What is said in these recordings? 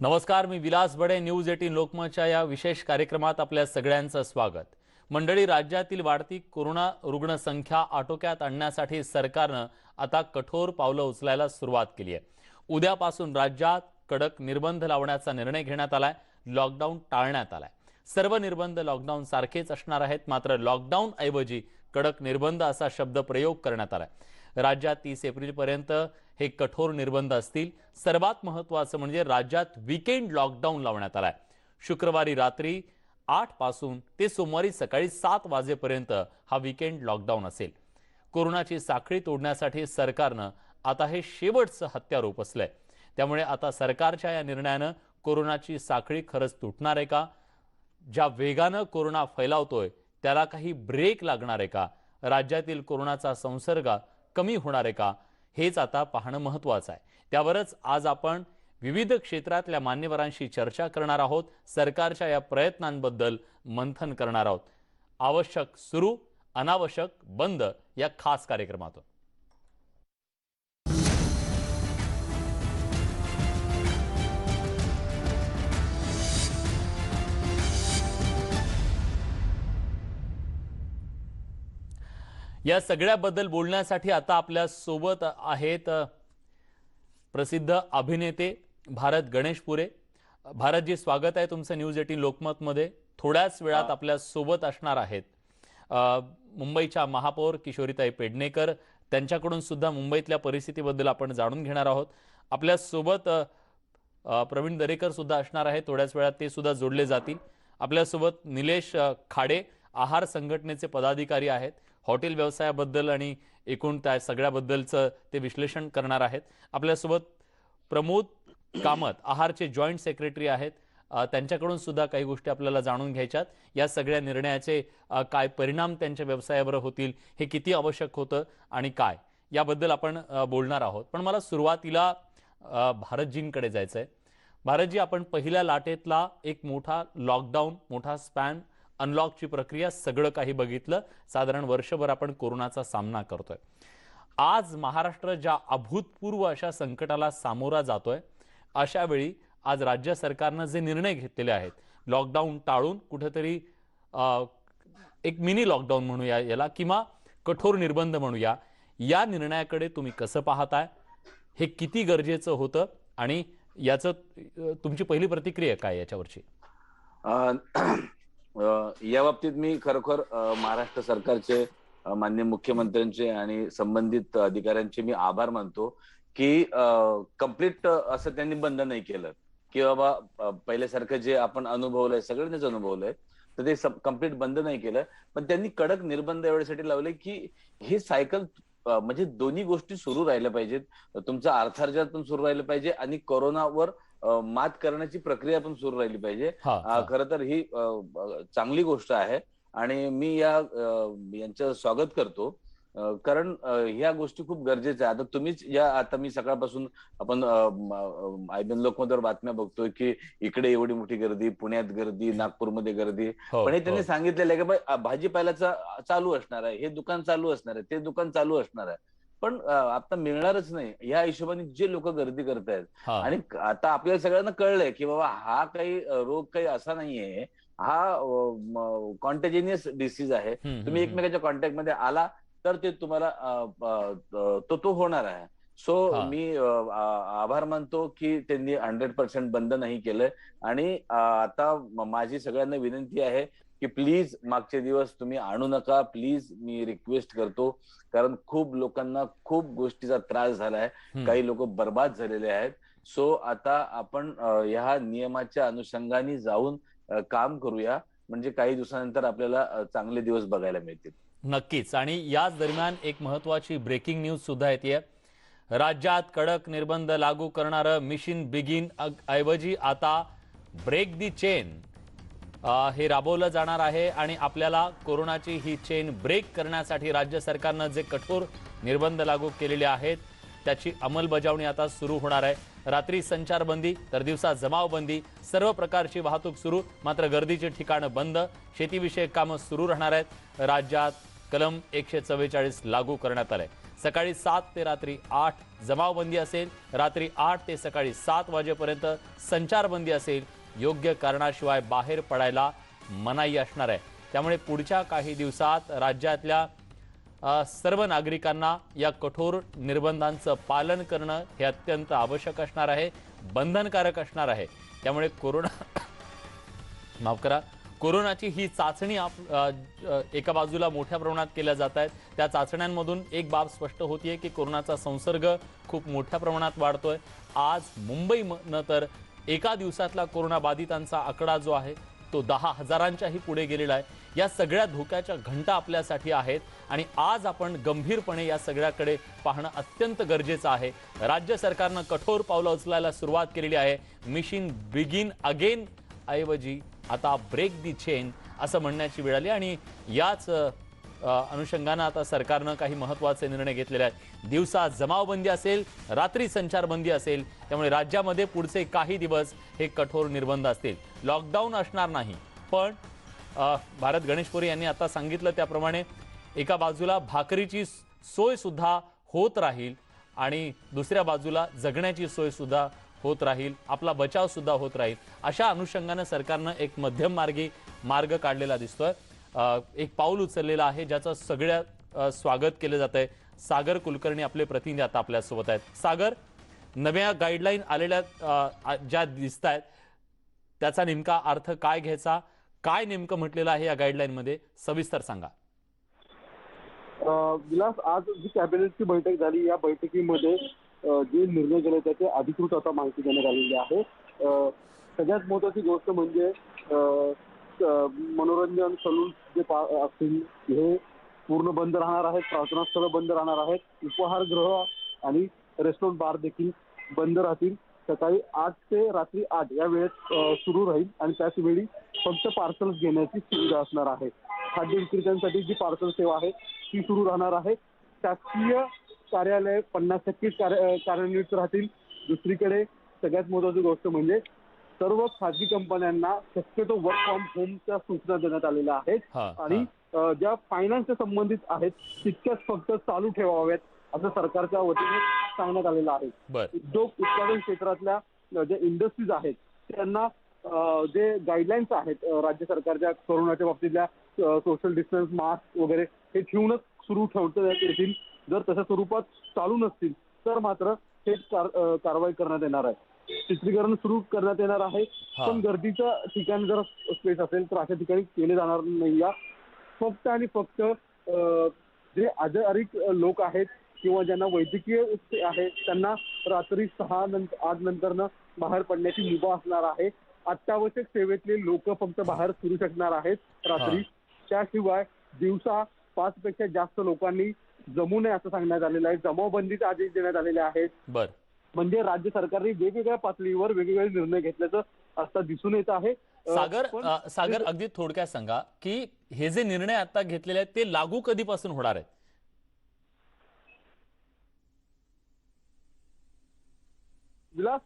नमस्कार, मी विलास बडे. न्यूज 18 लोकमतच्या या विशेष कार्यक्रमात आपल्या सगळ्यांचं स्वागत. मंडळी, राज्यातील वाढती कोरोना रुग्णसंख्या आटोक्यात आणण्यासाठी सरकारनं आता कठोर पावलं उचलायला सुरुवात केली आहे. उद्यापासून राज्यात कडक निर्बंध लावण्याचा निर्णय घेण्यात आलाय. लॉकडाऊन टाळण्यात आलाय. सर्व निर्बंध लॉकडाऊन सारखेच असणार आहेत, मात्र लॉकडाऊन ऐवजी कडक निर्बंध असा शब्द प्रयोग करण्यात आलाय. राज्यात 30 एप्रिलपर्यंत हे कठोर निर्बंध असतील. सर्वात महत्त्वाचं म्हणजे राज्यात वीकेंड लॉकडाऊन लावण्यात आलाय. शुक्रवारी रात्री 8 पासून ते सोमवारी सकाळी 7 वाजेपर्यंत हा वीकेंड लॉकडाऊन असेल. कोरोनाची साखळी तोडण्यासाठी सरकारनं आता हे शेवटचं हत्यार उपसलंय. त्यामुळे आता सरकारच्या या निर्णयानं कोरोनाची साखळी खरंच तुटणार आहे का? ज्या वेगानं कोरोना फैलावतोय त्याला काही ब्रेक लागणार आहे का? राज्यातील कोरोनाचा संसर्ग कमी होणार आहे का? हेच आता पाहणं महत्त्वाचं आहे. त्यावरच आज आपण विविध क्षेत्रातल्या मान्यवरांशी चर्चा करणार आहोत. सरकारच्या या प्रयत्नांबद्दल मंथन करणार आहोत. आवश्यक सुरू, अनावश्यक बंद या खास कार्यक्रमातून. या सगळ्याबद्दल बोलण्यासाठी आता आपल्या सोबत आहेत प्रसिद्ध अभिनेते भारत गणेशपुरे. भारतजी, स्वागत आहे तुमचं न्यूज 18 लोकमत मध्ये. थोड्याच वेळात आपल्या सोबत असणार आहेत मुंबईच्या महापौर किशोरीताई पेडणेकर. त्यांच्याकडून सुद्धा मुंबईतल्या परिस्थितीबद्दल आपण जाणून घेणार आहोत. आपल्या सोबत प्रवीण दरेकर सुद्धा असणार आहेत. थोड्याच वेळात ते सुद्धा जोडले जातील. आपल्या सोबत निलेश खाडे आहार संघटनेचे पदाधिकारी आहेत. हॉटेल व्यवसायाबद्दल आणि एकूण त्या सगळ्याबद्दलचं ते विश्लेषण करणार आहेत. आपल्यासोबत प्रमोद कामत आहारचे जॉईंट सेक्रेटरी आहेत. त्यांच्याकडून सुद्धा काही गोष्टी आपल्याला जाणून घ्यायच्यात. या सगळ्या निर्णयाचे काय परिणाम त्यांच्या व्यवसायावर होतील, हे किती आवश्यक होतं आणि काय, याबद्दल आपण बोलणार आहोत. पण मला सुरुवातीला भारतजींकडे जायचं आहे. भारतजी, आपण पहिल्या लाटेतला एक मोठा लॉकडाऊन, मोठा स्पॅन, अनलॉकची प्रक्रिया, सगळं काही बघितलं. साधारण वर्षभर आपण कोरोनाचा सामना करतोय. आज महाराष्ट्र ज्या अभूतपूर्व अशा संकटाला सामोरा जातोय, अशा वेळी आज राज्य सरकारनं जे निर्णय घेतलेले आहेत, लॉकडाऊन टाळून कुठेतरी एक मिनी लॉकडाऊन म्हणूया याला, किंवा कठोर निर्बंध म्हणूया, या निर्णयाकडे तुम्ही कसं पाहताय? हे किती गरजेचं होतं आणि याचं तुमची पहिली प्रतिक्रिया काय याच्यावरची? या बाबतीत मी खरोखर महाराष्ट्र सरकारचे, माननीय मुख्यमंत्र्यांचे आणि संबंधित अधिकाऱ्यांचे मी आभार मानतो की कम्प्लीट असं त्यांनी बंद नाही केलं की बाबा पहिल्यासारखं जे आपण अनुभवलंय, सगळ्यांनीच अनुभवलंय, तर ते कम्प्लीट बंद नाही केलं. पण त्यांनी कडक निर्बंध एवढ्यासाठी लावले की हे सायकल म्हणजे दोन्ही गोष्टी सुरू राहिल्या पाहिजेत. तुमचं अर्थार्जन पण सुरू राहिलं पाहिजे आणि कोरोनावर मात करण्याची प्रक्रिया पण सुरू राहिली पाहिजे. खरं तर ही चांगली गोष्ट आहे आणि मी यांचं स्वागत करतो, कारण ह्या गोष्टी खूप गरजेच्या आहेत. आता तुम्हीच आता मी सकाळपासून आपण IBN लोकमतवर बातम्या बघतोय की इकडे एवढी मोठी गर्दी, पुण्यात गर्दी, नागपूरमध्ये गर्दी. पण हे त्यांनी सांगितलेलं आहे की भाजीपाल्याचा चालू असणार आहे, हे दुकान चालू असणार आहे, ते दुकान चालू असणार आहे. पण आता मिळणारच नाही या हिशोबाने जे लोक गर्दी करतायत. आणि आता आपल्याला सगळ्यांना कळलंय की बाबा हा काही रोग काही असा नाहीये, हा कॉन्टेजिनियस डिसीज आहे. तुम्ही एकमेकाच्या कॉन्टॅक्ट मध्ये आला तर ते तुम्हाला तो होणार आहे. सो मी आभार मानतो की त्यांनी 100% बंद नाही केलंय. आणि आता माझी सगळ्यांना विनंती आहे की प्लीज मागचे दिवस तुम्ही आणू नका, प्लीज मी रिक्वेस्ट करतो, कारण खूप लोकांना खूप गोष्टीचा त्रास झालाय, काही लोक बर्बाद झालेले आहेत. सो आता आपण ह्या नियमाच्या अनुषंगाने जाऊन काम करूया, म्हणजे काही दिवसानंतर आपल्याला चांगले दिवस बघायला मिळतील. नक्कीच. आणि याच दरम्यान एक महत्त्वाची ब्रेकिंग न्यूज सुद्धा येते. राज्यात कडक निर्बंध लागू करणारं मिशन बिगिन ऐवजी आता ब्रेक दी चेन हे राबवलं जाणार आहे. आणि आपल्याला कोरोनाची ही चेन ब्रेक करण्यासाठी राज्य सरकारनं जे कठोर निर्बंध लागू केलेले आहेत त्याची अंमलबजावणी आता सुरू होणार आहे. रात्री संचारबंदी तर दिवसा जमावबंदी, सर्व प्रकारची वाहतूक सुरू, मात्र गर्दीची ठिकाणं बंद. शेतीविषयक कामं सुरू राहणार आहेत. राज्यात कलम 144 लागू करण्यात आले. सकाळी 7 ते रात्री 8 जमावबंदी असेल, रात्री 8 ते सकाळी 7 वाजेपर्यंत संचारबंदी असेल, योग्य कारणाशिवाय बाहेर पडायला मनाई असणार आहे। त्यामुळे पुढच्या काही दिवसात राज्यातल्या सर्व नागरिकांना या कठोर निर्बंधांचं पालन करणं हे अत्यंत आवश्यक असणार आहे, बंधनकारक असणार आहे। त्यामुळे कोरोनाची ही चाचणी एका बाजूला मोठ्या प्रमाणात केल्या जात आहेत। त्या चाचण्यांमधून एक बाब स्पष्ट होतीये की कोरोनाचा संसर्ग खूप मोठ्या प्रमाणात वाढतोय। आज मुंबईनं तर एका दिवसातला कोरोना बाधितांचा आकडा जो आहे तो 10,000च्याही पुढे गेलेला आहे। या सगळ्या धोक्याच्या घंटा आपल्यासाठी आहेत आणि आज आपण गंभीरपणे या सगळ्याकडे पाहणं अत्यंत गरजेचं आहे। राज्य सरकारनं कठोर पावलं उचलायला सुरुवात केलेली आहे। मिशन बिगिन अगेन ऐवजी आता ब्रेक दी चेन असं म्हणण्याची वेळ आली आणि याच अनुषंगानं आता सरकारनं काही महत्त्वाचे निर्णय घेतलेले आहेत। दिवसा जमावबंदी असेल, रात्री संचारबंदी असेल, त्यामुळे राज्यामध्ये पुढचे काही दिवस हे कठोर निर्बंध असतील। लॉकडाऊन असणार नाही, पण भारत गणेशपुरे यांनी आता सांगितलं त्याप्रमाणे एका बाजूला भाकरीची सोय सुद्धा होत राहील आणि दुसऱ्या बाजूला जगण्याची सोय सुद्धा होत राहील, आपला बचाव सुद्धा होत राहील। अशा अनुषंगाने सरकारनं एक मध्यम मार्ग काढलेला दिसतोय, एक पाऊल उचललेलं आहे, ज्याचं सगळ्यात स्वागत केलं जातंय। सागर कुलकर्णी आपले प्रतिनिधी आता आपल्या सोबत आहेत। सागर, नव्या गाईडलाईन आलेल्या ज्या दिसत आहेत त्याचा नेमका अर्थ काय घ्यायचा, काय नेमकं म्हटलेलं आहे या गाईडलाईन मध्ये, सविस्तर सांगा। विलास, आज जी कॅबिनेटची बैठक झाली, या बैठकीमध्ये जे निर्णय झाले त्याचे अधिकृत आता माहिती देण्यात आलेली आहे। सगळ्यात महत्त्वाची गोष्ट म्हणजे मनोरंजन सलून जे असतील हे पूर्ण बंद राहणार आहेत, प्रार्थना स्थळं बंद राहणार आहेत, उपहारगृह आणि रेस्टॉरंट बार देखील बंद राहतील। सकाळी 8 ते रात्री 8 या वेळेत सुरू राहील आणि त्याच वेळी फक्त पार्सल्स घेण्याची सुविधा असणार आहे। खाद्य विक्रेत्यांसाठी जी पार्सल सेवा आहे ती सुरू राहणार आहे। शासकीय कार्यालय 50% कार्यान्वित राहतील। दुसरीकडे सगळ्यात महत्त्वाची गोष्ट म्हणजे सर्व खाजगी कंपन्यांना शक्यतो वर्क फ्रॉम होमच्या सूचना देण्यात आलेल्या आहेत आणि ज्या फायनान्सच्या संबंधित आहेत तितक्याच फक्त चालू ठेवाव्यात असं सरकारच्या वतीने सांगण्यात आलेलं आहे। उद्योग उत्पादन क्षेत्रातल्या ज्या इंडस्ट्रीज आहेत त्यांना जे गाईडलाईन्स आहेत राज्य सरकारच्या कोरोनाच्या बाबतीतल्या सोशल डिस्टन्स, मास्क वगैरे हे ठेवूनच सुरू ठेवता येतील। जर तशा स्वरूपात चालू नसतील तर मात्र थेट कारवाई करण्यात येणार आहे। चित्रीकरण सुरू करण्यात येणार आहे, पण गर्दीच्या ठिकाणी जर स्पेस असेल तर अशा ठिकाणी केले जाणार नाही। फक्त आणि फक्त जे आजारिक लोक आहेत किंवा ज्यांना वैद्यकीय आहे त्यांना रात्री 6-8 नंतरनं बाहेर पडण्याची मुभा असणार आहे। अत्यावश्यक सेवेतले लोक फक्त बाहेर फिरू शकणार आहेत रात्री। त्याशिवाय दिवसा 5 पेक्षा जास्त लोकांनी जमू नये असं सांगण्यात आलेलं आहे। जमावबंदीचे आदेश देण्यात आलेले आहेत। म्हणजे राज्य सरकारने वेगवेगळ्या पातळीवर वेगवेगळे निर्णय घेतल्याचं आता दिसून येत आहे। सागर, अगदी थोडक्यात सांगा की हे जे निर्णय आता घेतलेले आहेत ते लागू कधीपासून होणार आहेत? विलास,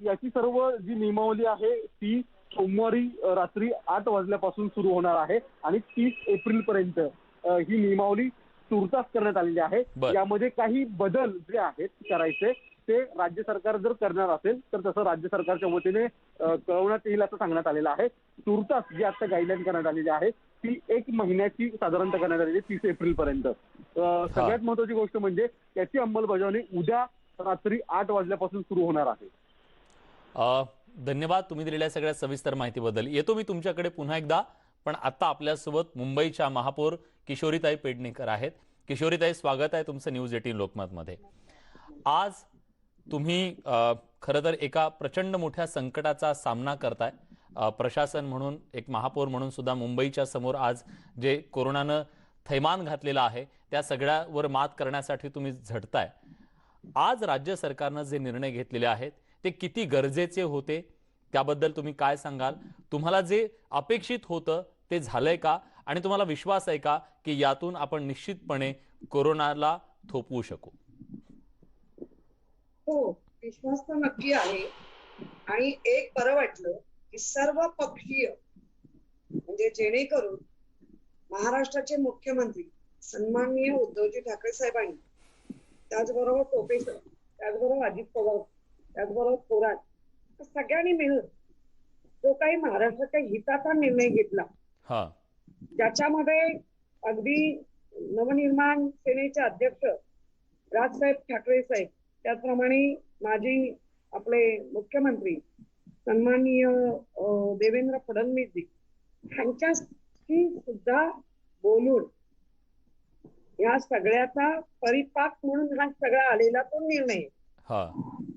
याची सर्व जी नियमावली आहे ती सोमवारी रात्री 8 वाजल्यापासून सुरू होणार आहे आणि 30 एप्रिल पर्यंत ही नियमावली तूर्तास करण्यात आलेली आहे। यामध्ये काही बदल जे आहेत करायचे ते राज्य सरकार जर करणार असेल तर तसं राज्य सरकारच्या वतीने कळवण्यात येईल असं सांगण्यात आलेलं आहे। तूर्तास जी आता गाईडलाईन करण्यात आलेली आहे ती 1 महिन्याची साधारणतः करण्यात आलेली आहे, 30 एप्रिल पर्यंत। सगळ्यात महत्त्वाची गोष्ट म्हणजे याची अंमलबजावणी उद्या रात्री 8 वाजल्यापासून सुरू होणार आहे। धन्यवाद तुम्ही दिलेल्या सगळ्या सविस्तर माहितीबद्दल। येतो मी तुमच्याकडे पुन्हा एकदा, पण आता आपल्यासोबत मुंबईच्या महापौर किशोरीताई पेडणेकर आहेत। किशोरीताई, स्वागत आहे तुमचं न्यूज 18 लोकमत मध्ये। आज तुम्ही खरं तर एका प्रचंड मोठ्या संकटाचा सामना करताय, प्रशासन म्हणून, एक महापौर म्हणून सुद्धा मुंबईच्या समोर आज जे कोरोनानं थैमान घातलेलं आहे त्या सगळ्यावर मात करण्यासाठी तुम्ही झटताय। आज राज्य सरकारनं जे निर्णय घेतलेले आहेत ते किती गरजेचे होते त्याबद्दल तुम्ही काय सांगाल? तुम्हाला जे अपेक्षित होतं ते झालंय का आणि तुम्हाला विश्वास आहे का की यातून आपण निश्चितपणे कोरोनाला थोपवू शकू? हो, विश्वास तर नक्की आहे आणि एक बरं वाटलं की सर्व पक्षीय म्हणजे जेणेकरून महाराष्ट्राचे मुख्यमंत्री सन्माननीय उद्धवजी ठाकरे साहेबांनी त्याचबरोबर प्रोफेसर, त्याचबरोबर अजित पवार, त्याचबरोबर थोरात, सगळ्यांनी मिळून जो काही महाराष्ट्राच्या हिताचा निर्णय घेतला, हा ज्याच्यामध्ये अगदी नवनिर्माण सेनेचे अध्यक्ष राजसाहेब ठाकरे साहेब, त्याचप्रमाणे माजी आपले मुख्यमंत्री सन्माननीय देवेंद्र फडणवीसजी यांच्याशी सुद्धा बोलून या सगळ्याचा परिपाक म्हणून हा सगळा आलेला तो निर्णय आहे. हा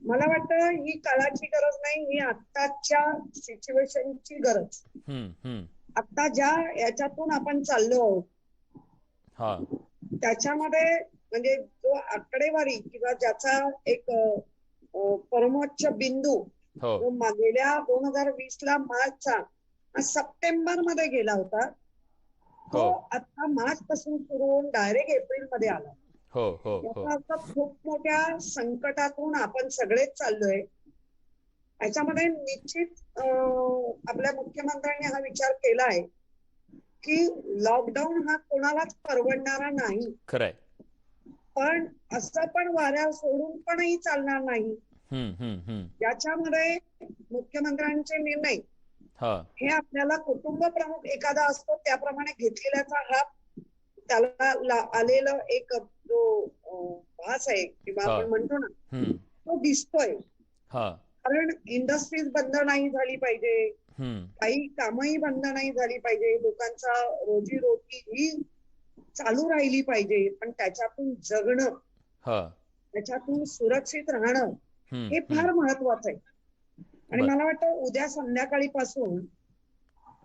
मला वाटतं ही काळाची गरज नाही, ही आत्ताच्या सिच्युएशनची गरज. आता ज्या याच्यातून आपण चाललो आहोत हा त्याच्यामध्ये म्हणजे जो आकडेवारी किंवा ज्याचा एक परमोच्च बिंदू हो जो गेल्या 2020 ला मार्चचा सप्टेंबर मध्ये गेला होता, तो हो आता मार्च पासून सुरू होऊन डायरेक्ट एप्रिल मध्ये आला. हो हो हो याचा अर्थ खूप मोठ्या संकटातून आपण सगळेच चाललोय. याच्यामध्ये निश्चित आपल्या मुख्यमंत्र्यांनी हा विचार केला आहे की लॉकडाऊन हा कोणालाच परवडणारा नाही, खरंय. पण असं पण वाऱ्या सोडून पणही चालणार नाही. याच्यामध्ये मुख्यमंत्र्यांचे निर्णय हा हे आपल्याला कुटुंब प्रमुख एखादा असतो त्याप्रमाणे घेतलेल्याचा हा त्याला आलेलं एक जो भास आहे किंवा हा. आपण म्हणतो ना तो दिसतोय. हा कारण इंडस्ट्रीज बंद नाही झाली पाहिजे, काही कामही बंद नाही झाली पाहिजे, लोकांचा रोजीरोटी ही चालू राहिली पाहिजे, पण त्याच्यातून जगणं, हा त्याच्यातून सुरक्षित राहणं हे फार महत्वाचं आहे. आणि मला वाटतं उद्या संध्याकाळी पासून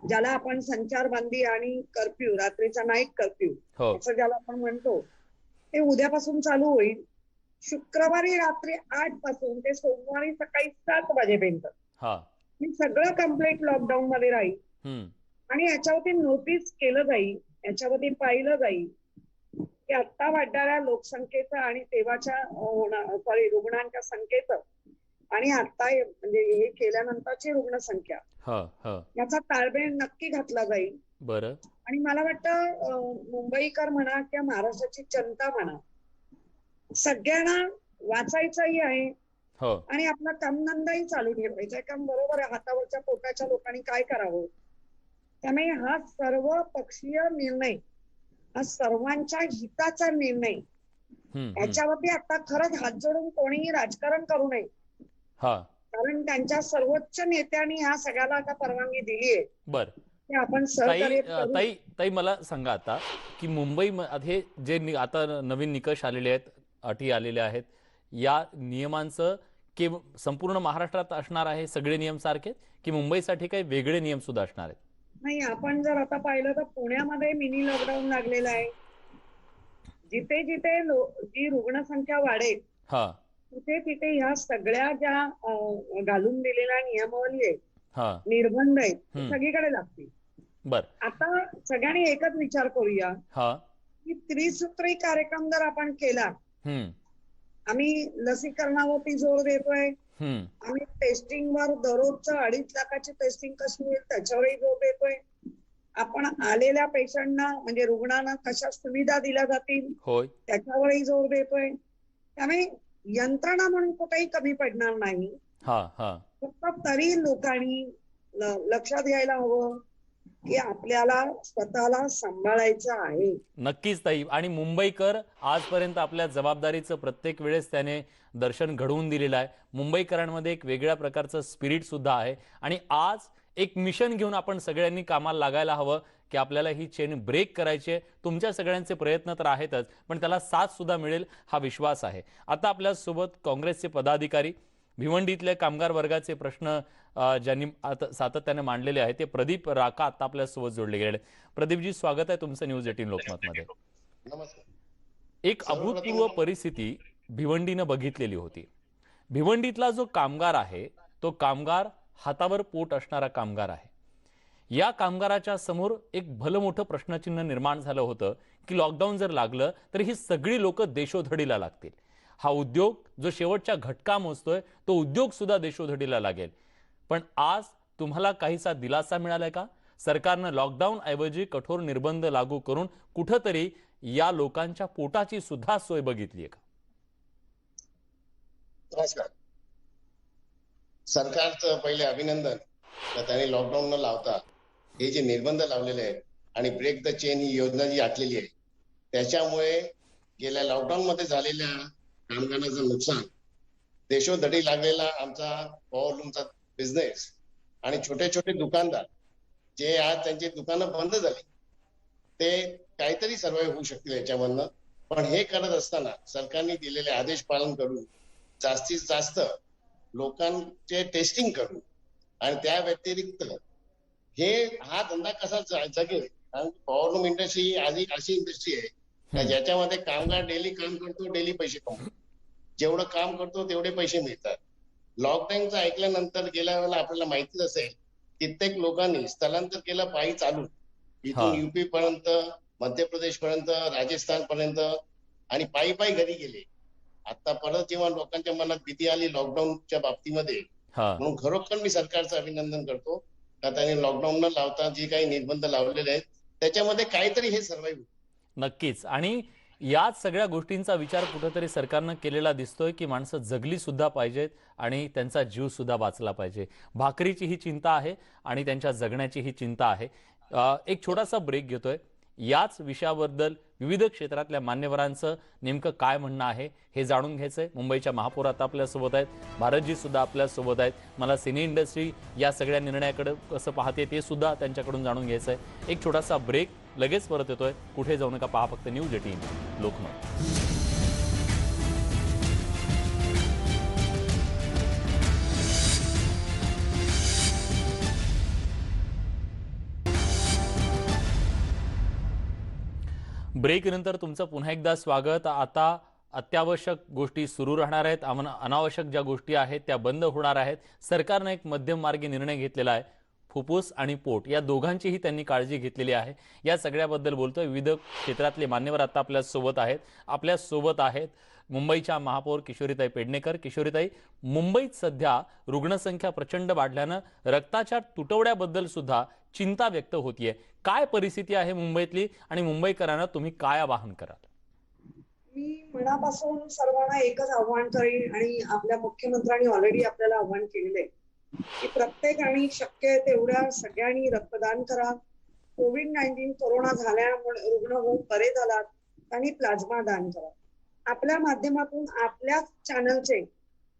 ज्याला आपण संचारबंदी आणि कर्फ्यू, रात्रीचा नाईट कर्फ्यू हो असं ज्याला आपण म्हणतो, ते उद्यापासून चालू होईल. शुक्रवारी रात्री 8 पासून ते सोमवारी सकाळी 7 वाजेपर्यंत हा हे सगळं कम्प्लीट लॉकडाऊन मध्ये राहील. आणि याच्यावरती नोटीस केलं जाईल, याच्यावरती पाहिलं जाईल की आता वाढणाऱ्या लोकसंख्येचं आणि तेव्हाच्या रुग्णांच्या संख्येचं आणि आता म्हणजे हे केल्यानंतरची रुग्णसंख्या याचा ताळमेळ नक्की घातला जाईल. बरं. आणि मला वाटतं मुंबईकर म्हणा किंवा महाराष्ट्राची जनता म्हणा, सगळ्यांना वाचायचंही आहे आणि आपला कामधंदाही चालू ठेवायचा आहे. कारण बरोबर आहे, हातावरच्या पोटाच्या लोकांनी काय करावं. त्यामुळे हा सर्व पक्षीय निर्णय, हा सर्वांच्या हिताचा निर्णय, याच्यावरती आता खरंच हात जोडून कोणीही राजकारण करू नये. कारण त्यांच्या सर्वोच्च नेत्यांनी ह्या सगळ्याला आता परवानगी दिली आहे. बर, आपण सहकार्य करू. ताई मला सांगा आता की मुंबई मध्ये जे आता नवीन निकष आलेले आहेत, अटी आलेल्या आहेत, या नियमांचं की संपूर्ण महाराष्ट्रात असणार आहे सगळे नियम सारखे, की मुंबईसाठी काही वेगळे नियम सुद्धा असणार आहेत? नाही, आपण जर आता पाहिलं तर पुण्यामध्ये मिनी लॉकडाऊन लागलेलं आहे. जिथे जिथे जी रुग्णसंख्या वाढेल तिथे तिथे ह्या सगळ्या ज्या घालून दिलेल्या नियमावली आहेत, निर्बंध आहेत, सगळीकडे लागतील. बर, आता सगळ्यांनी एकच विचार करूया की त्रिसूत्री कार्यक्रम जर आपण केला, आम्ही लसीकरणावरती जोर देतोय, आम्ही टेस्टिंगवर दररोजचं 2.5 लाखाची टेस्टिंग कशी होईल त्याच्यावरही जोर देतोय, आपण आलेल्या पेशंटना म्हणजे रुग्णांना कशा सुविधा दिल्या जातील त्याच्यावरही जोर देतोय. त्यामुळे यंत्रणा म्हणून कुठेही कमी पडणार नाही. फक्त तरी लोकांनी लक्षात घ्यायला हवं की आपल्याला स्वतःला सांभाळायचं आहे. नक्कीच ताई. आणि मुंबईकर आजपर्यंत आपल्या जबाबदारीचं प्रत्येक वेळेस त्याने दर्शन घडवून दिलेलं आहे. मुंबईकरांमध्ये एक वेगळ्या प्रकारचं स्पिरिट सुद्धा आहे आणि आज एक मिशन घेऊन आपण सगळ्यांनी कामाला लागायला हवं की आपल्याला ही चेन ब्रेक करायची आहे. तुमच्या सगळ्यांचे प्रयत्न तर आहेतच, पण त्याला साथ सुद्धा मिळेल हा विश्वास आहे. आता आपल्या सोबत काँग्रेसचे पदाधिकारी, भिवंडीतल्या कामगार वर्गाचे प्रश्न ज्यांनी सातत्याने मांडलेले आहेत ते प्रदीप राका आता आपल्या सोबत जोडले गेले. प्रदीपजी, स्वागत आहे तुमचं न्यूज 18 लोकमत मध्ये. एक अभूतपूर्व परिस्थिती भिवंडीनं बघितलेली होती. भिवंडीतला जो कामगार आहे तो कामगार हातावर पोट असणारा कामगार आहे. या कामगाराच्या समोर एक भलं मोठं प्रश्नचिन्ह निर्माण झालं होतं की लॉकडाऊन जर लागलं तर ही सगळी लोक देशोधडीला लागतील. हा उद्योग जो शेवटच्या घटका मोजतोय तो उद्योग सुद्धा देशोधडीला लागेल. पण आज तुम्हाला काहीसा दिलासा मिळालाय का? सरकारनं लॉकडाऊन ऐवजी कठोर निर्बंध लागू करून कुठंतरी या लोकांच्या पोटाची सुद्धा सोय बघितली आहे का? नमस्कार. सरकारचं पहिले अभिनंदन तर त्यांनी लॉकडाऊन न लावता हे जे निर्बंध लावलेले आहेत आणि ब्रेक द चेन ही योजना जी आखलेली आहे त्याच्यामुळे गेल्या लॉकडाऊन मध्ये झालेल्या कामगारांचं नुकसान, देशोधडी लागलेला आमचा पॉवरलूमचा बिझनेस आणि छोटे छोटे दुकानदार जे आज त्यांची दुकानं बंद झाली ते काहीतरी सर्वाइव्ह होऊ शकतील याच्यामधनं. पण हे करत असताना सरकारने दिलेले आदेश पालन करून जास्तीत जास्त लोकांचे टेस्टिंग करून आणि त्या व्यतिरिक्त हा धंदा कसा जगेल. कारण पॉवरलूम इंडस्ट्री ही आधी अशी इंडस्ट्री आहे का ज्याच्यामध्ये कामगार डेली काम करतो, डेली पैसे कमवतो. जेवढं काम करतो तेवढे पैसे मिळतात. लॉकडाऊनचं ऐकल्यानंतर गेल्या वेळेला आपल्याला माहितीच असेल कित्येक लोकांनी स्थलांतर केलं पायी चालून इथून युपी पर्यंत, मध्य प्रदेश पर्यंत, राजस्थान पर्यंत आणि पायी पायी घरी गेले. आता परत जेव्हा लोकांच्या मनात भीती आली लॉकडाऊनच्या बाबतीमध्ये, म्हणून खरोखर मी सरकारचं अभिनंदन करतो का त्यांनी लॉकडाऊन न लावता जे काही निर्बंध लावलेले आहेत त्याच्यामध्ये काहीतरी हे सर्वाइव्ह. नक्कीच. आणि याच सगळ्या गोष्टींचा विचार कुठेतरी सरकारनं केलेला दिसतोय की माणसं जगली सुद्धा पाहिजेत आणि त्यांचा जीव सुद्धा वाचला पाहिजे. भाकरीची ही चिंता आहे आणि त्यांच्या जगण्याची ही चिंता आहे. एक छोटासा ब्रेक घेतोय. याच विषयाबद्दल विविध क्षेत्रातल्या मान्यवरांचं नेमकं काय म्हणणं आहे हे जाणून घ्यायचंय. मुंबईच्या महापौर आता आपल्यासोबत आहेत, भारतजी सुद्धा आपल्यासोबत आहेत. मला सिने इंडस्ट्री या सगळ्या निर्णयाकडे कसं पाहते ते सुद्धा त्यांच्याकडून जाणून घ्यायचंय. एक छोटासा ब्रेक, लगेच परत येतोय. कुठे जाऊ नका, पहा फक्त न्यूज 18 लोकमत. ब्रेक नंतर तुमचं पुन्हा एकदा स्वागत. आता अत्यावश्यक गोष्टी सुरू राहणार आहेत, अनावश्यक ज्या गोष्टी आहेत त्या बंद होणार आहेत. सरकारनं एक मध्यम मार्गी निर्णय घेतलेला आहे. फुफ्फुस आणि पोट या दोघांचीही त्यांनी काळजी घेतलेली आहे. या सगळ्याबद्दल बोलतोय. विविध क्षेत्रातले मान्यवर आता आपल्या सोबत आहेत मुंबईच्या महापौर किशोरीताई पेडणेकर. किशोरीताई, मुंबईत सध्या रुग्णसंख्या प्रचंड वाढल्यानं रक्ताच्या तुटवड्याबद्दल सुद्धा चिंता व्यक्त होतीये. काय परिस्थिती आहे मुंबईतली आणि मुंबईकरांना तुम्ही काय आवाहन कराल? मी मनापासून सर्वांना एकच आव्हान करेन आणि आपल्या मुख्यमंत्र्यांनी ऑलरेडी आपल्याला आव्हान केलेलं आहे की प्रत्येकाने शक्य आहे तेवढ्या सगळ्यांनी रक्तदान करा. कोविड-19 कोरोना झाल्यामुळे रुग्ण होऊन बरे झालात आणि प्लाझ्मा दान करा. आपल्या माध्यमातून आपल्या चॅनलचे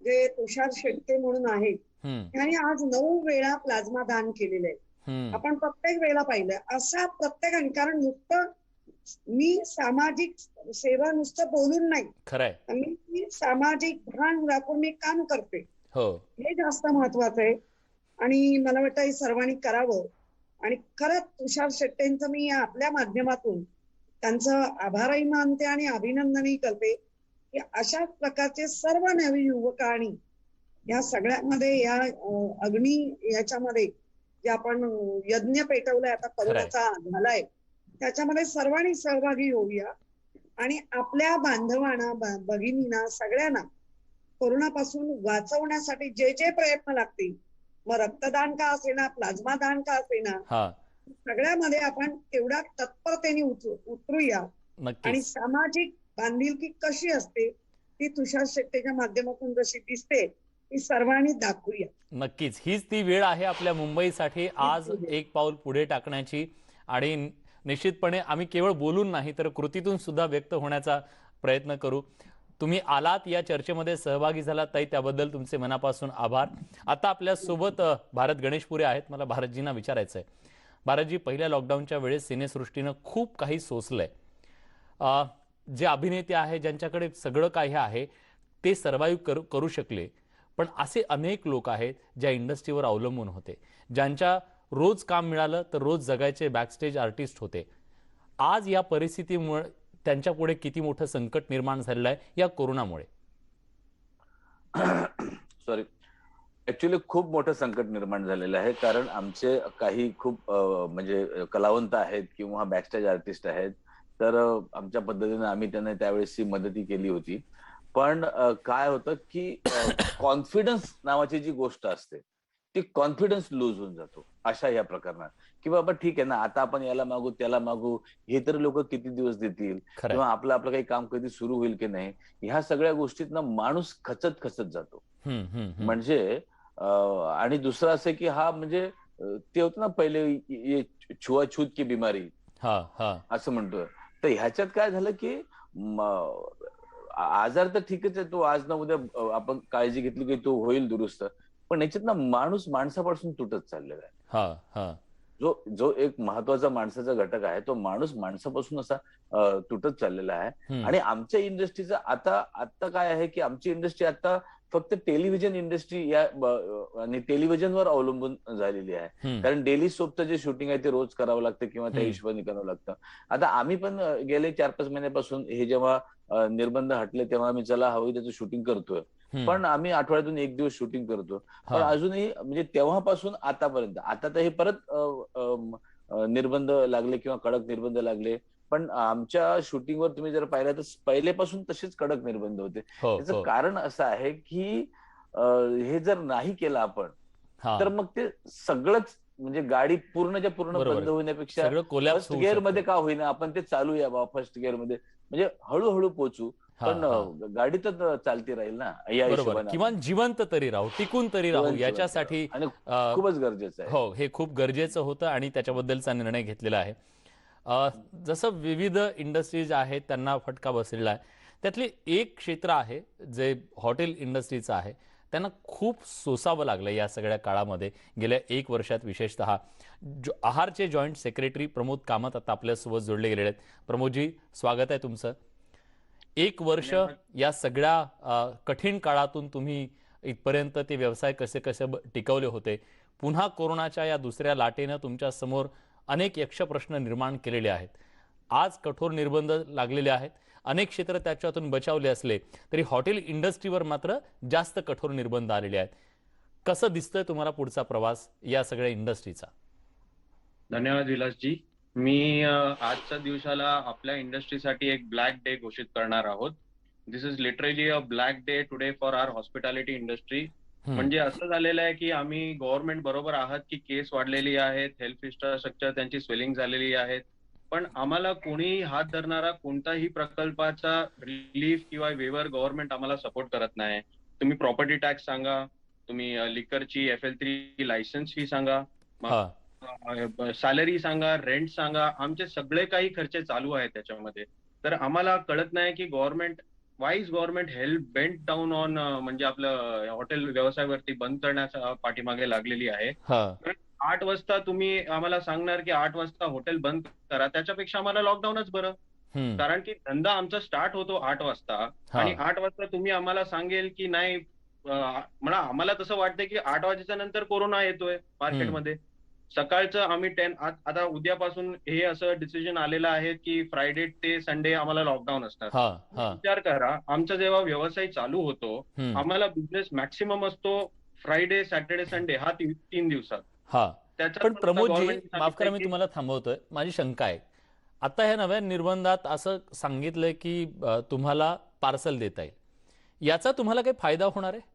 जे तुषार शेट्टे म्हणून आहेत त्यांनी आज 9 वेळा प्लाझ्मा दान केलेलं आहे. आपण प्रत्येक वेळेला पाहिलं असा प्रत्येकाने, कारण नुसतं मी सामाजिक सेवा नुसतं बोलून नाही, खरंय, मी सामाजिक भान राखून मी काम करते, हे जास्त महत्वाचं आहे. आणि मला वाटतं हे सर्वांनी करावं. आणि खरंच तुषार शेट्टेंचं मी आपल्या माध्यमातून त्यांचं आभारही मानते आणि अभिनंदनही करते की अशा प्रकारचे सर्व नवी युवकांनी या सगळ्यामध्ये या अग्नी याच्यामध्ये जे आपण यज्ञ पेटवलाय आता करोनाचा झालाय त्याच्यामध्ये सर्वांनी सहभागी होऊया आणि आपल्या बांधवांना, भगिनींना, सगळ्यांना कोरोनापासून वाचवण्यासाठी जे जे प्रयत्न लागतील, मग रक्तदान का असेना, प्लाझ्मा दान का असेना, सगळ्यामध्ये आपण तेवढ्या तत्परतेने उतरूया. आणि सामाजिक बांधिलकी कशी असते ती तुषार शेट्टेच्या माध्यमातून जशी दिसते ती सर्वांनी दाखवूया. नक्कीच हीच ती वेळ आहे आपल्या मुंबईसाठी आज एक पाऊल पुढे टाकण्याची. आणि निश्चितपणे आम्ही केवळ बोलून नाही तर कृतीतून सुद्धा व्यक्त होण्याचा प्रयत्न करू. तुम्ही आलात, या चर्चेमध्ये सहभागी झालात ताई, त्याबद्दल तुमचे मनापासून आभार. आता आपल्या सोबत भारत गणेशपुरे आहेत. मला भारतजींना विचारायचं आहे. भारतजी, पहिल्या लॉकडाऊनच्या वेळेस सिनेसृष्टीनं खूप काही सोसलंय. जे अभिनेते आहे ज्यांच्याकडे सगळं काही आहे ते सर्वाइव्ह करू शकले, पण असे अनेक लोक आहेत ज्या इंडस्ट्रीवर अवलंबून होते, ज्यांच्या रोज काम मिळालं तर रोज जगायचे बॅकस्टेज आर्टिस्ट होते. आज या परिस्थितीमुळे त्यांच्या पुढे किती मोठं संकट निर्माण झालेलं आहे या कोरोनामुळे? सॉरी, ऍक्च्युअली खूप मोठं संकट निर्माण झालेलं आहे. कारण आमचे काही खूप म्हणजे कलावंत आहेत किंवा बॅकस्टेज आर्टिस्ट आहेत, तर आमच्या पद्धतीने आम्ही त्यांना त्यावेळेसची मदती केली होती. पण काय होतं की कॉन्फिडन्स नावाची जी गोष्ट असते ते कॉन्फिडन्स लूज होऊन जातो अशा या प्रकरणात, की बाबा ठीक आहे ना, आता आपण याला मागू त्याला मागू, हे तर लोक किती दिवस देतील, खरंय. किंवा आपलं आपलं काही काम कधी सुरू होईल की नाही, ह्या सगळ्या गोष्टीत ना माणूस खचत जातो. म्हणजे आणि दुसरं असं की हा म्हणजे ते होतं ना पहिले ये छुआछूत की बिमारी असं म्हणतोय. तर ह्याच्यात काय झालं की आजार तर ठीकच आहे, तो आज ना उद्या आपण काळजी घेतली की तो होईल दुरुस्त, पण याच्यात ना माणूस माणसापासून तुटत चाललेला आहे. जो एक महत्वाचा माणसाचा घटक आहे, तो माणूस माणसापासून असा तुटत चाललेला आहे. आणि आमच्या इंडस्ट्रीचं आता काय आहे की आमची इंडस्ट्री आता फक्त टेलिव्हिजन इंडस्ट्री या आणि टेलिव्हिजनवर अवलंबून झालेली आहे. कारण डेली सोपचं जे शूटिंग आहे ते रोज करावं लागतं किंवा त्या हिशोबाने करावं लागतं. आता आम्ही पण गेले 4-5 महिन्यापासून हे जेव्हा निर्बंध हटले तेव्हा आम्ही चला हवं त्याचं शूटिंग करतोय, पण आम्ही आठवड्यातून 1 दिवस शूटिंग करतो. पण अजूनही म्हणजे तेव्हापासून आतापर्यंत, आता तर हे परत निर्बंध लागले किंवा कडक निर्बंध लागले, पण आमच्या शूटिंगवर तुम्ही जर पाहिलं तर पहिलेपासून तसेच कडक निर्बंध होते. त्याचं कारण असं आहे की हे जर नाही केलं आपण तर मग ते सगळंच म्हणजे गाडी पूर्णच्या पूर्ण बंद होण्यापेक्षा फर्स्ट गिअर मध्ये का होईना आपण ते चालूया बा फर्स्ट गिअर मध्ये, म्हणजे हळूहळू पोहोचू, पण गाडी तर चालती राहील ना या हिशोबाने, किमान जिवंत तरी राहू, टिकून तरी राहू, याच्यासाठी खूपच गरजेचं आहे. हो, हे खूप गरजेचं होतं आणि त्याच्याबद्दलचा निर्णय घेतलेला आहे. जसं विविध इंडस्ट्रीज आहेत त्यांना फटका बसलेला आहे, त्यातली एक क्षेत्र आहे जे हॉटेल इंडस्ट्रीचं आहे, त्यांना खूप सोसावं लागलं या सगळ्या काळामध्ये. गेल्या 1 वर्षात विशेषतः आहारचे जॉईंट सेक्रेटरी प्रमोद कामत आता आपल्यासोबत जोडले गेलेले आहेत. प्रमोदजी, स्वागत आहे तुमचं. 1 वर्ष या सगळ्या कठीण काळातून तुम्ही इथपर्यंत ते व्यवसाय कसे टिकवले होते. पुन्हा कोरोनाच्या या दुसऱ्या लाटेनं तुमच्या समोर अनेक यक्ष प्रश्न निर्माण केलेले आहेत. आज कठोर निर्बंध लागलेले आहेत, अनेक क्षेत्र त्याच्यातून बचावले असले तरी हॉटेल इंडस्ट्रीवर मात्र जास्त कठोर निर्बंध आलेले आहेत. कसं दिसतंय तुम्हाला पुढचा प्रवास या सगळ्या इंडस्ट्रीचा? धन्यवाद विलासजी. मी आजच्या दिवसाला आपल्या इंडस्ट्रीसाठी एक ब्लॅक डे घोषित करणार आहोत. This is literally a black day today for our hospitality industry. म्हणजे असं झालेलं आहे की आम्ही गव्हर्नमेंट बरोबर आहात की केस वाढलेली आहेत, हेल्थ इन्फ्रास्ट्रक्चर त्यांची स्वेलिंग झालेली आहेत, पण आम्हाला कोणीही हात धरणारा कोणताही प्रकल्पाचा रिलीफ किंवा वेवर गव्हर्नमेंट आम्हाला सपोर्ट करत नाही. तुम्ही प्रॉपर्टी टॅक्स सांगा, तुम्ही लिकरची FL3 लायसन्स फी सांगा, सॅलरी सांगा, रेंट सांगा, आमचे सगळे काही खर्च चालू आहेत त्याच्यामध्ये. तर आम्हाला कळत नाही की government help bent down on म्हणजे आपलं हॉटेल व्यवसायावरती बंद करण्याच्या पाठीमागे लागलेली आहे. 8 वाजता तुम्ही आम्हाला सांगणार की 8 वाजता हॉटेल बंद करा, त्याच्यापेक्षा आम्हाला लॉकडाऊनच बरं. कारण की धंदा आमचा स्टार्ट होतो 8 वाजता आणि 8 वाजता तुम्ही आम्हाला सांगेल की नाही, मला आम्हाला तसं वाटतं की 8 वाजेच्या नंतर कोरोना येतोय मार्केटमध्ये. सकाळचं आम्ही आता उद्यापासून हे असं डिसिजन आलेलं आहे की फ्रायडे ते संडे आम्हाला लॉकडाऊन असणार. विचार करा, आमचा जेव्हा व्यवसाय चालू होतो आम्हाला बिझनेस मॅक्सिमम असतो फ्रायडे, सॅटर्डे, संडे हा 3 दिवसात. पण प्रमोदजी, माफ करा मी तुम्हाला थांबवतोय, माझी शंका आहे. आता ह्या नव्या निर्बंधात असं सांगितलंय की तुम्हाला पार्सल देता येईल, याचा तुम्हाला काही फायदा होणार आहे?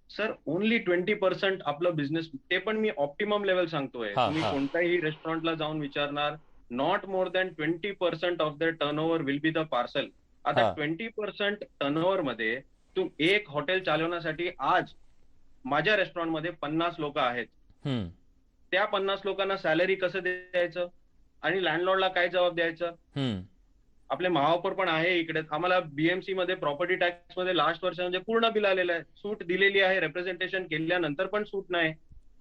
सर, ओनली 20% आपलं बिझनेस, ते पण मी ऑप्टिमम लेवल सांगतोय. तुम्ही कोणत्याही रेस्टॉरंटला जाऊन विचारणार, not more than 20% of the turnover will be the parcel. आता 20% टर्नओव्हर मध्ये एक हॉटेल चालवण्यासाठी आज माझ्या रेस्टॉरंटमध्ये 50 लोक आहेत. त्या 50 लोकांना सॅलरी कसं द्यायचं आणि लँडलॉर्डला काय जबाब द्यायचं? आपले महापौर पण आहे इकडे, आम्हाला BMC मध्ये प्रॉपर्टी टॅक्स मध्ये लास्ट वर्ष म्हणजे पूर्ण बिल आलेलं आहे, सूट दिलेली आहे, रिप्रेझेंटेशन केल्यानंतर पण सूट नाही.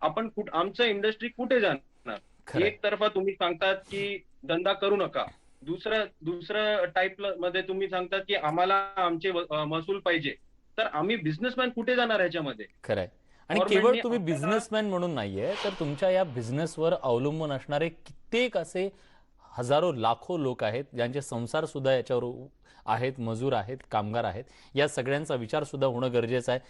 आपण आमचं इंडस्ट्री कुठे जाणार? एक तर्फा तुम्ही सांगतात की धंदा करू नका, दुसरं टाईप मध्ये तुम्ही सांगतात की आम्हाला आमचे महसूल पाहिजे, तर आम्ही बिझनेसमॅन कुठे जाणार ह्याच्यामध्ये? खरंय. आणि केवळ तुम्ही बिझनेसमॅन म्हणून नाहीये, तर तुमच्या या बिझनेसवर अवलंबून असणारे कित्येक असे हजारो लाखो लोक आहेत ज्यांचे संसार सुद्धा याच्यावर आहेत, मजूर आहेत, कामगार आहेत. या सगळ्यांचा विचार सुद्धा होणं गरजेचं आहे.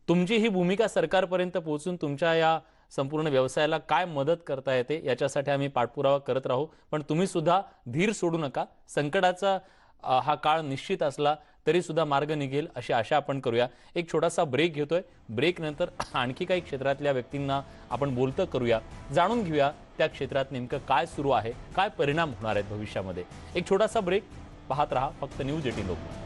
तुमची ही भूमिका सरकारपर्यंत पोहोचून तुमच्या या संपूर्ण व्यवसायाला काय मदत करता येते याच्यासाठी आम्ही पाठपुरावा करत राहू. पण तुम्ही सुद्धा धीर सोडू नका. संकटाचा हा काळ निश्चित असला तरी सुद्धा मार्ग निघेल अशी आशा आपण करूया. एक छोटासा ब्रेक घेतोय. ब्रेक नंतर आणखी काही क्षेत्रातल्या व्यक्तींना आपण बोलतं करूया, जाणून घेऊया त्या क्षेत्रात नेमकं काय सुरू आहे, काय परिणाम होणार आहेत भविष्यामध्ये. एक छोटासा ब्रेक. पाहत रहा फक्त न्यूज 18 लोकमत.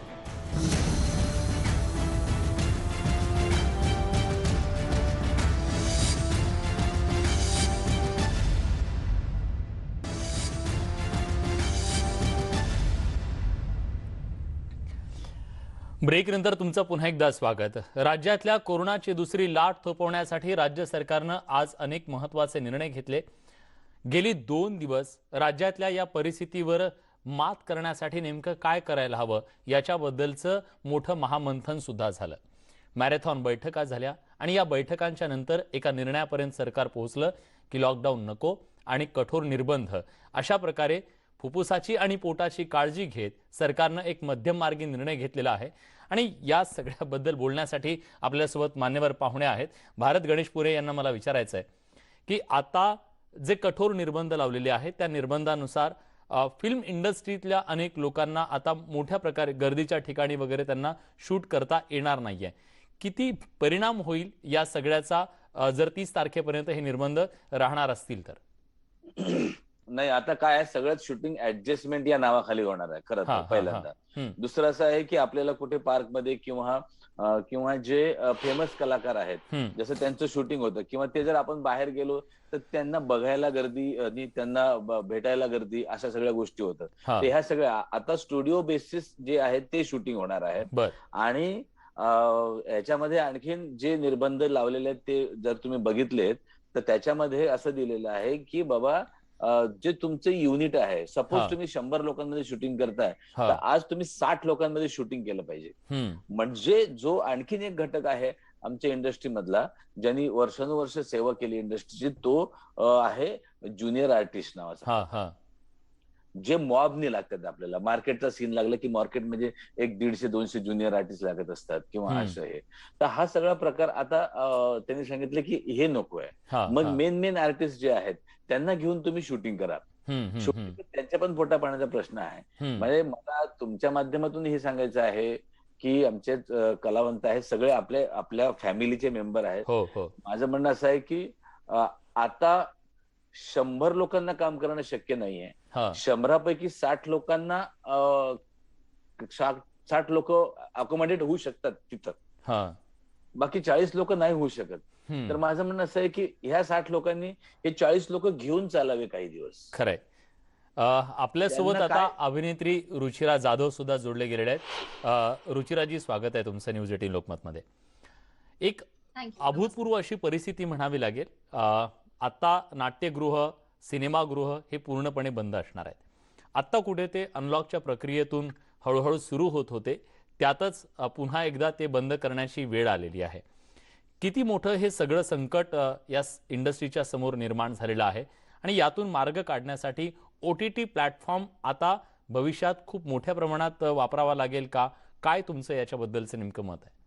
ब्रेक नंतर तुमचं पुन्हा एकदा स्वागत. राज्यातल्या कोरोनाची दुसरी लाट थोपवण्यासाठी राज्य सरकारनं आज अनेक महत्त्वाचे निर्णय घेतले. गेली 2 दिवस राज्यातल्या या परिस्थितीवर मात करण्यासाठी नेमकं काय करायला हवं याच्याबद्दलचं मोठं महामंथन सुद्धा झालं. मॅरेथॉन बैठका झाल्या आणि या बैठकांच्या नंतर एका निर्णयापर्यंत सरकार पोहोचलं की लॉकडाऊन नको आणि कठोर निर्बंध अशा प्रकारे फुफ्फुसाची आणि पोटाची काळजी घेत सरकारनं एक मध्यममार्गी निर्णय घेतलेला आहे. आणि या सगळ्याबद्दल बोलण्यासाठी आपल्यासोबत मान्यवर पाहुणे आहेत. भारत गणेशपुरे यांना मला विचारायचं आहे की आता जे कठोर निर्बंध लावलेले आहेत त्या निर्बंधानुसार फिल्म इंडस्ट्रीतल्या अनेक लोकांना आता मोठ्या प्रकारे गर्दीच्या ठिकाणी वगैरे त्यांना शूट करता येणार नाहीये. किती परिणाम होईल या सगळ्याचा जर 30 तारखेपर्यंत हे निर्बंध राहणार असतील तर? नाही, आता काय आहे, सगळ्यात शूटिंग ऍडजस्टमेंट या नावाखाली होणार आहे खरं तर पहिल्यांदा. दुसरं असं आहे की आपल्याला कुठे पार्कमध्ये किंवा जे फेमस कलाकार आहेत जसं त्यांचं शूटिंग होतं किंवा ते जर आपण बाहेर गेलो तर त्यांना बघायला गर्दी आणि त्यांना भेटायला गर्दी अशा सगळ्या गोष्टी होतात. तर ह्या सगळ्या आता स्टुडिओ बेसिस जे आहेत ते शूटिंग होणार आहे. आणि ह्याच्यामध्ये आणखीन जे निर्बंध लावलेले आहेत ते जर तुम्ही बघितलेत तर त्याच्यामध्ये असं दिलेलं आहे की बाबा जे तुमचं युनिट आहे, सपोज तुम्ही 100 लोकांमध्ये शूटिंग करताय तर आज तुम्ही 60 लोकांमध्ये शूटिंग केलं पाहिजे. म्हणजे जो आणखीन एक घटक आहे आमच्या इंडस्ट्री मधला ज्यांनी वर्षानुवर्ष सेवा केली इंडस्ट्रीची, तो आहे ज्युनियर आर्टिस्ट नावाचा, जे मॉबनी लागतात. आपल्याला मार्केटचा सीन लागला की मार्केट म्हणजे 100-150-200 ज्युनियर आर्टिस्ट लागत असतात किंवा असं हे. तर हा सगळा प्रकार आता त्यांनी सांगितलं की हे नको आहे. मग मेन आर्टिस्ट जे आहेत त्यांना घेऊन तुम्ही शूटिंग करा. त्यांच्या पण पोटा पाण्याचा प्रश्न आहे. म्हणजे मला तुमच्या माध्यमातून हे सांगायचं आहे की आमचे कलावंत आहेत सगळे आपल्या फॅमिलीचे मेंबर आहेत. माझं म्हणणं असं आहे की आता 100 लोकांना काम करणं शक्य नाहीये. 100 पैकी 60 लोकांना 60 लोक अकोमोडेट होऊ शकतात तिथं, बाकी 40 लोक नाही होऊ शकत. तर माझं म्हणणं असं आहे की ह्या 60 लोकांनी हे 40 लोक घेऊन चालावे काही दिवस. खरंय. आपल्यासोबत आता अभिनेत्री रुचिरा जाधव सुद्धा जोडले गेलेले आहेत. रुचिराजी, स्वागत आहे तुमचं न्यूज 18 लोकमत मध्ये. एक अभूतपूर्व अशी परिस्थिती म्हणावी लागेल. आता नाट्यगृह, सिनेमागृह हे पूर्णपणे बंद असणार आहेत. आता कुठे ते अनलॉकच्या प्रक्रियेतून हळूहळू सुरू होत होते, त्यातच पुन्हा एकदा ते बंद करण्याची वेळ आलेली आहे. किती मोठं हे सगळं संकट या इंडस्ट्रीच्या समोर निर्माण झालेलं आहे आणि यातून मार्ग काढण्यासाठी OTT प्लॅटफॉर्म आता भविष्यात खूप मोठ्या प्रमाणात वापरावा लागेल का? काय तुमचं याच्याबद्दलचं नेमकं मत आहे?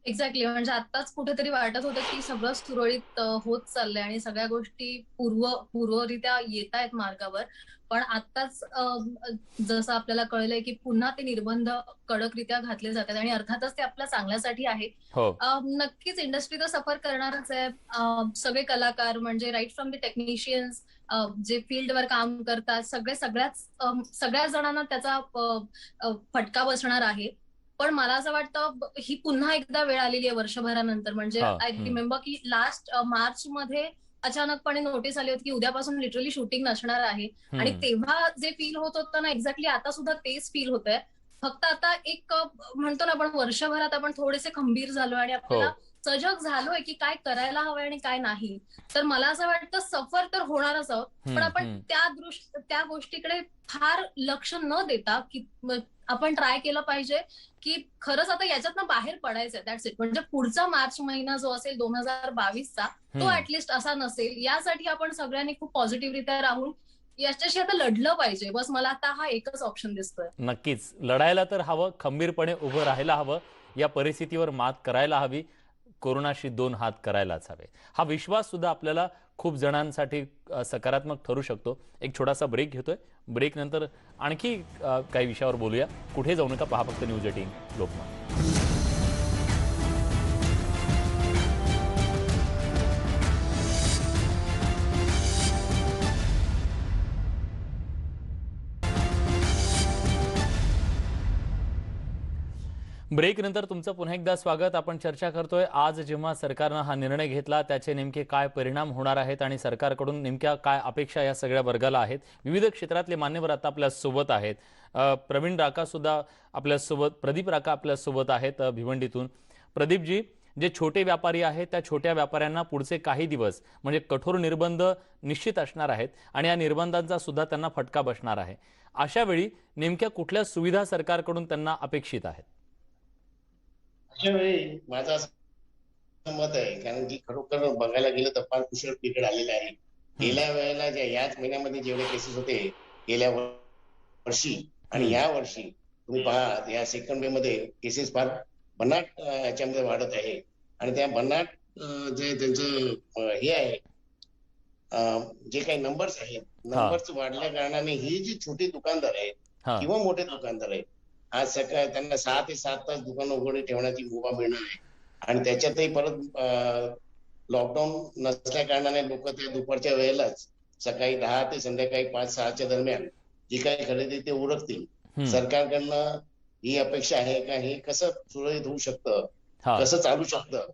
एक्झॅक्टली. म्हणजे आताच कुठेतरी वाटत होतं की सगळं सुरळीत होत चाललंय आणि सगळ्या गोष्टी पूर्वरित्या येत आहेत मार्गावर. पण आताच जसं आपल्याला कळलंय की पुन्हा ते निर्बंध कडकरित्या घातले जातात आणि अर्थातच ते आपल्या चांगल्यासाठी आहे. नक्कीच इंडस्ट्री तर सफर करणारच आहे. सगळे कलाकार म्हणजे राईट फ्रॉम द टेक्निशियन्स जे फील्डवर काम करतात सगळ्या जणांना त्याचा फटका बसणार आहे. पण मला असं वाटतं ही पुन्हा एकदा वेळ आलेली आहे वर्षभरानंतर. म्हणजे आय रिमेंबर की लास्ट मार्च मध्ये अचानकपणे नोटीस आली होती की उद्यापासून लिटरली शूटिंग नसणार आहे. आणि तेव्हा जे फील होत होतं ना, एक्झॅक्टली आता सुद्धा तेच फील होत आहे. फक्त आता एक म्हणतो ना आपण वर्षभरात आपण थोडेसे खंबीर झालो आणि आपल्याला सजग झालोय की काय करायला हवंय आणि काय नाही. तर मला असं वाटतं सफर तर होणारच आहोत, पण आपण त्या गोष्टीकडे फार लक्ष न देता की आपण ट्राय केलं पाहिजे की खरंच आता याच्यातनं बाहेर पडायचंय. That's it. म्हणजे पुढचा मार्च महिना जो असेल 2022चा तो ऍटलिस्ट असा नसेल, यासाठी आपण सगळ्यांनी खूप पॉझिटिव्हरित्या राहून याच्याशी आता लढलं पाहिजे. बस मला आता हा एकच ऑप्शन दिसतोय. नक्कीच लढायला तर हवं, खंबीरपणे उभं राहायला हवं, या परिस्थितीवर मात करायला हवी, कोरोनाशी 2 हात करायलाच हवे. हा विश्वास सुद्धा आपल्याला खूप जणांसाठी सकारात्मक ठरू शकतो. एक छोटासा ब्रेक घेतोय. ब्रेक नंतर आणखी काही विषयावर बोलूया. कुठे जाऊ नका, पहा फक्त न्यूज 18 लोकमत. ब्रेक नंतर तुमचं पुन्हा एकदा स्वागत. आपण चर्चा करतोय आज जेव्हा सरकारनं हा निर्णय घेतला त्याचे नेमके काय परिणाम होणार आहेत आणि सरकारकडून नेमक्या काय अपेक्षा या सगळ्या वर्गाला आहेत. विविध क्षेत्रातले मान्यवर आता आपल्या सोबत आहेत. प्रवीण राका सुद्धा आपल्या सोबत, प्रदीप राका आपल्या सोबत आहेत भिवंडीतून. प्रदीपजी, जे छोटे व्यापारी आहेत त्या छोट्या व्यापाऱ्यांना पुढचे काही दिवस म्हणजे कठोर निर्बंध निश्चित असणार आहेत आणि या निर्बंधांचा सुद्धा त्यांना फटका बसणार आहे. अशा वेळी नेमक्या कुठल्या सुविधा सरकारकडून त्यांना अपेक्षित आहेत? अशा वेळी माझं असं मत आहे, कारण की खरोखर बघायला गेलं तर फार कुशल पिरियड आलेला आहे. गेल्या वेळेला याच महिन्यामध्ये जेवढे केसेस होते गेल्या वर्षी आणि या वर्षी तुम्ही पहा, या सेकंड वे मध्ये केसेस फार भन्नाट याच्यामध्ये वाढत आहे. आणि त्या भन्नाट जे त्यांचं हे आहे, जे काही नंबर्स आहेत, नंबर्स वाढल्या कारणाने ही जी छोटी दुकानदार आहेत किंवा मोठे दुकानदार आहेत, आज सकाळ त्यांना 6 ते 7 तास दुकान उघडे ठेवण्याची मुभा मिळणार आहे. आणि त्याच्यातही परत लॉकडाऊन नसल्या कारणाने लोक त्या दुपारच्या वेळेलाच सकाळी 10 ते संध्याकाळी 5-6च्या दरम्यान जी काही खरेदी ते उरकतील. सरकारकडनं ही अपेक्षा आहे का हे कसं सुरळीत होऊ शकतं, कसं चालू शकतं,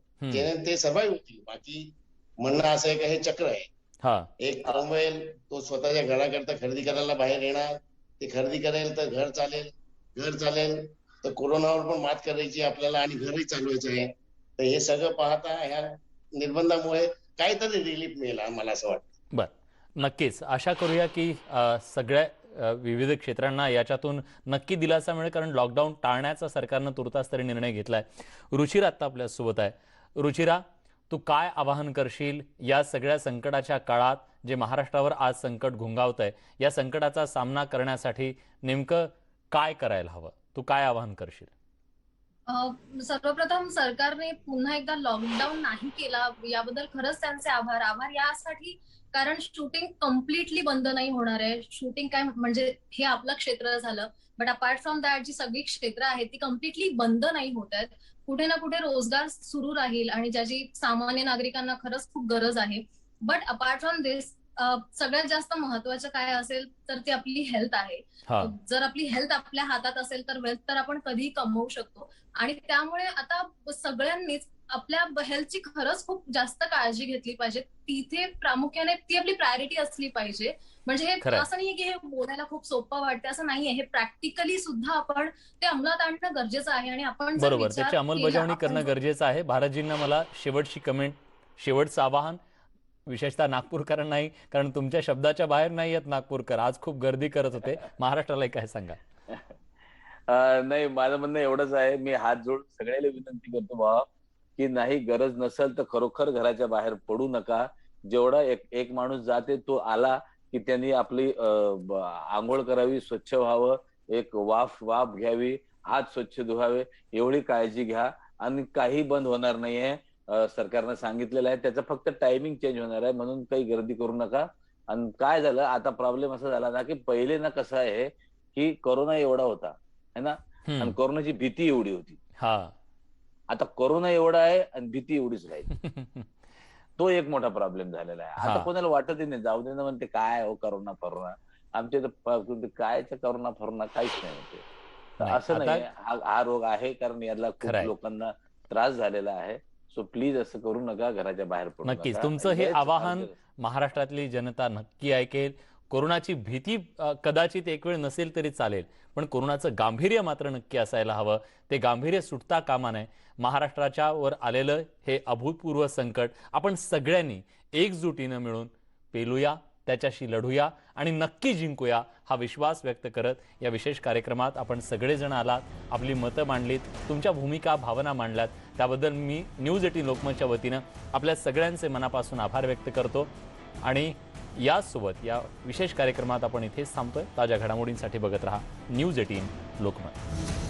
ते सर्वाईव्ह होतील. बाकी म्हणणं असं आहे का हे चक्र आहे. एक कमवेल तो स्वतःच्या घराकरता खरेदी करायला बाहेर येणार, ते खरेदी करेल तर घर चालेल, घर चालेल तर कोरोनावर पण मात करायची आपल्याला आणि घरही चालवायचं आहे. तर हे सगळं पाहता ह्या निर्बंधामुळे काहीतरी रिलीफ मिळेल मला असं वाटतं. बर, नक्कीच आशा करूया की सगळ्या विविध क्षेत्रांना याच्यातून नक्की दिलासा मिळेल, कारण लॉकडाऊन टाळण्याचा सरकारनं तुर्तास तरी निर्णय घेतलाय. रुचिरा आता आपल्या सोबत आहे. रुचिरा, तू काय आवाहन करशील या सगळ्या संकटाच्या काळात जे महाराष्ट्रावर आज संकट घुंगावतंय, या संकटाचा सामना करण्यासाठी नेमकं काय करायला हवं? तू काय आवाहन करशील? सर्वप्रथम सरकारने पुन्हा एकदा लॉकडाऊन नाही केला याबद्दल खरंच त्यांचे आभार यासाठी, कारण शूटिंग कम्प्लिटली बंद नाही होणार आहे. शूटिंग काय म्हणजे हे आपलं क्षेत्र झालं, बट अपार्ट फ्रॉम दॅट जी सगळी क्षेत्र आहेत ती कम्प्लिटली बंद नाही होत आहेत. कुठे ना कुठे रोजगार सुरू राहील आणि ज्याची सामान्य नागरिकांना खरंच खूप गरज आहे. बट अपार्ट फ्रॉम दिस सगळ्यात जास्त महत्वाचं काय असेल तर ती आपली हेल्थ आहे. जर आपली हेल्थ आपल्या हातात असेल तर वेल्थ तर आपण कधीही कमवू शकतो. आणि त्यामुळे आता सगळ्यांनीच आपल्या हेल्थची खरंच खूप जास्त काळजी घेतली पाहिजे. तिथे प्रामुख्याने ती आपली प्रायोरिटी असली पाहिजे. म्हणजे हे असं नाहीये की हे बोलायला खूप सोपं वाटतं, असं नाहीये. हे प्रॅक्टिकली सुद्धा आपण ते अंमलात आणणं गरजेचं आहे आणि आपण बरोबर त्याची अंमलबजावणी करणं गरजेचं आहे. भारतजींना मला शेवटची कमेंट, शेवटचं आवाहन विशेषतः नागपूरकरांना नाही, कारण तुमच्या शब्दाच्या बाहेर नाही आहेत नागपूरकर, आज खूप गर्दी करत होते. महाराष्ट्राला काय सांगा? नाही, माझं म्हणणं एवढंच आहे, मी हात जोडून सगळ्याला विनंती करतो बाबा की नाही, गरज नसेल तर खरोखर घराच्या बाहेर पडू नका. जेवढा एक माणूस जाते तो आला की त्यांनी आपली आंघोळ करावी, स्वच्छ व्हावं, एक वाफ घ्यावी, हात स्वच्छ धुवावे, एवढी काळजी घ्या. आणि काही बंद होणार नाहीये, सरकारनं सांगितलेलं आहे. त्याचं फक्त टायमिंग चेंज होणार आहे, म्हणून काही गर्दी करू नका. आणि काय झालं आता, प्रॉब्लेम असा झाला ना की पहिले ना कसं आहे की कोरोना एवढा होता है ना, आणि कोरोनाची भीती एवढी होती. आता कोरोना एवढा आहे आणि भीती एवढीच राहील. तो एक मोठा प्रॉब्लेम झालेला आहे. आता कोणाला वाटतही नाही, जाऊ दे ना, म्हणते काय हो कोरोना, आमच्या इथं कायच्या कोरोना काहीच नाही होते. असं नाही, हा रोग आहे कारण याला खूप लोकांना त्रास झालेला आहे. सो प्लीज असं करू नका, घराच्या बाहेर पडू नका. नक्कीच तुमचं हे आवाहन महाराष्ट्रातली जनता नक्की ऐकेल. कोरोनाची भीती कदाचित एक वेळ नसेल तरी चालेल, पण कोरोनाचं गांभीर्य मात्र नक्की असायला हवं. ते गांभीर्य सुटता कामा नये. महाराष्ट्राच्या वर आलेलं हे अभूतपूर्व संकट आपण सगळ्यांनी एकजुटीनं मिळून पेलूया, त्याच्याशी लढूया आणि नक्की जिंकूया हा विश्वास व्यक्त करत या विशेष कार्यक्रमात आपण सगळेजण आलात, आपली मतं मांडलीत, तुमच्या भूमिका भावना मांडल्यात, त्याबद्दल मी न्यूज 18 लोकमतच्या वतीनं आपल्या सगळ्यांचे मनापासून आभार व्यक्त करतो. आणि यासोबत या विशेष कार्यक्रमात आपण इथेच थांबतोय. ताज्या घडामोडींसाठी बघत रहा न्यूज 18 लोकमत.